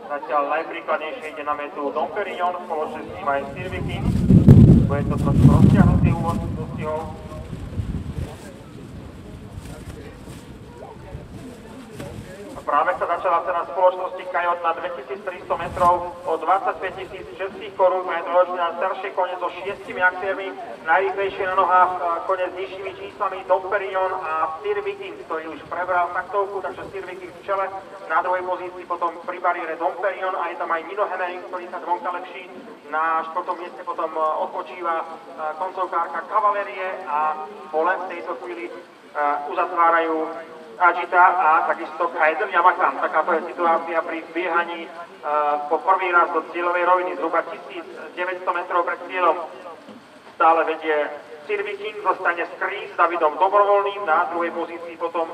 Zatiaľ najpríkladnejšie ide na metu Dom Perignon, spoločne s tým aj Sir Viking. Bude to trošku rozťahnutý úvod dostihov. Práve sa začala cena spoločnosti Kajot na 2300 metrov o 25 000 českých korún pre trojročný a staršie kone so 6 aktérmi, najrýchlejšie na nohách kone s nižšími číslami Dom Perignon a Sir Viking, ktorý už prebral taktovku, takže Sir Viking v čele, na druhej pozícii potom pri bariére Dom Perignon a je tam aj Nino Hemering, ktorý sa zvonka lepší, na 4. mieste potom odpočíva koncovkárka Cavalerie a pole v tejto chvíli uzatvárajú Agita a takisto Kaiser Yamakan. Takáto je situácia pri biehaní po prvý raz do cieľovej roviny, zhruba 1900 metrov pred cieľom. Stále vedie Sir Viking, zostane Skry s Davidom Dobrovoľným, na druhej pozícii potom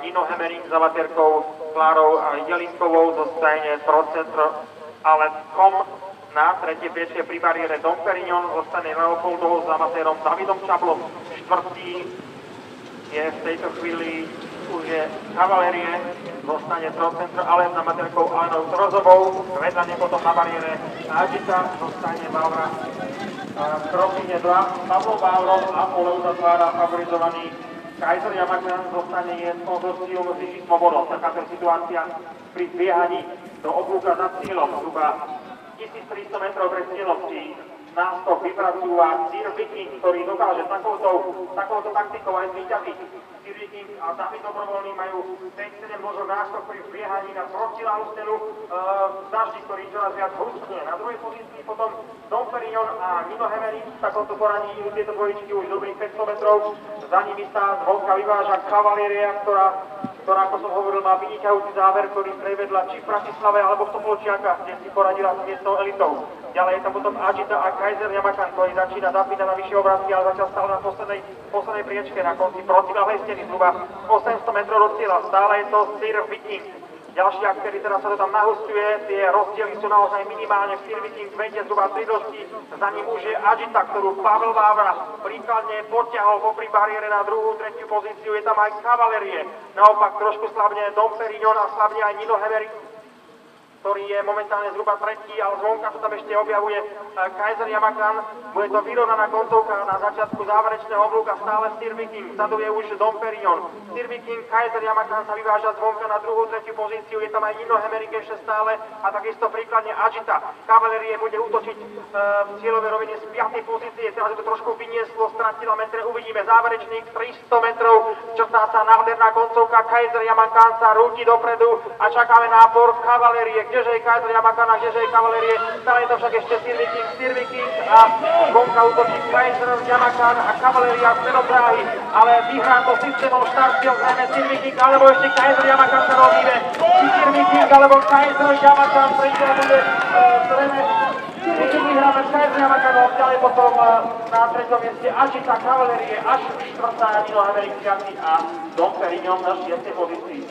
Nino Hemering za materkou Klárou Jelinkovou, zostane Procentr Alet.com. Na 3. priečke pri bariére Dom Perignon zostane Leopoldov s amatérom Davidom Čablom. 4. je v tejto chvíli už je Cavalerie, zostane Procentr Alet za materkou Alenou Trozovou, vedľa potom na bariére Agita, zostane Baura v krokine 2 Pavlom Baurom a pole uzatvára favorizovaný Kaiser Yamakan, zostane je konzorcium s Jiří Svobodom. Takáto situácia pri biehaní do oblúka za cieľom, zhruba 1300 metrov pred cieľom si náskok vypracúva Sir Viking, ktorý dokáže takouto taktikou aj zvíťaziť. Sir Viking a David Dobrovoľný majú 5-7 možno náskok pri biehaní na protiľahnú stenu Zaždy, ktorý čoraz viac hustne. Na druhej pozícii potom Dom Perignon a Nino Hemering, v takomto poradí tieto dvojičky už dobrých 500 metrov. Za nimi sa zvonka vyváža Cavaleria, ktorá, ako som hovoril, má vynikajúci záver, ktorý prevedla či v Bratislave alebo v Topolčiakach, kde si poradila s miestnou elitou. Ďalej je tam potom Agita a Kaiser Yamakan, ktorý začína zapínať na vyššie obrázky, ale zatiaľ stále na poslednej priečke, na konci protiľahlej steny, zhruba 800 metrov do cieľa. Stále je to Sir Viking. Ďalší aktéry teraz sa to tam nahustuje, tie rozdiely sú naozaj minimálne. V Sir Viking vedie zhruba 3 dĺžky, za ním už je Agita, ktorú Pavel Vávra príkladne potiahol popri bariére na 2., 3. pozíciu. Je tam aj Cavalerie, naopak trošku slabne Dom Perignon a slabne aj Nino Hemering, ktorý je momentálne zhruba 3., ale zvonka sa tam ešte objavuje Kaiser Yamakan. Bude to vyrovnaná koncovka na začiatku záverečného oblúka, stále Sir Viking, vzadu je už Dom Perignon. Sir Viking, Kaiser Yamakan sa vyváža zvonka na 2., 3. pozíciu, je tam aj Nino Hemering ešte stále a takisto príkladne Agita. Cavalerie bude útočiť v cieľovej rovine z 5. pozície, teraz to trošku vynieslo, stratila metre, uvidíme záverečných 300 metrov, črtá sa nádherná koncovka, Kaiser Yamakan sa rúti dopredu a čakáme nápor Cavalerie. Kdeže je Kaiser Yamakan a kdeže je Cavalerie, stále je to však ešte Sir Viking a zvonka útočí Kaiser Yamakan a Cavaleria v stredobráhy, ale vyhrá to systémom štartov zrejme Sir Viking, alebo ešte Kaiser Yamakan sa rozíde. Či Sir Viking alebo Kaiser Yamakan, prečo bude zrejme Sir Viking vyhráme Kaiser Yamakan, ďalej potom na 3. mieste Agita, Cavalerie, až 4. Nino Hemering a Dom Perignon na 6. pozícii.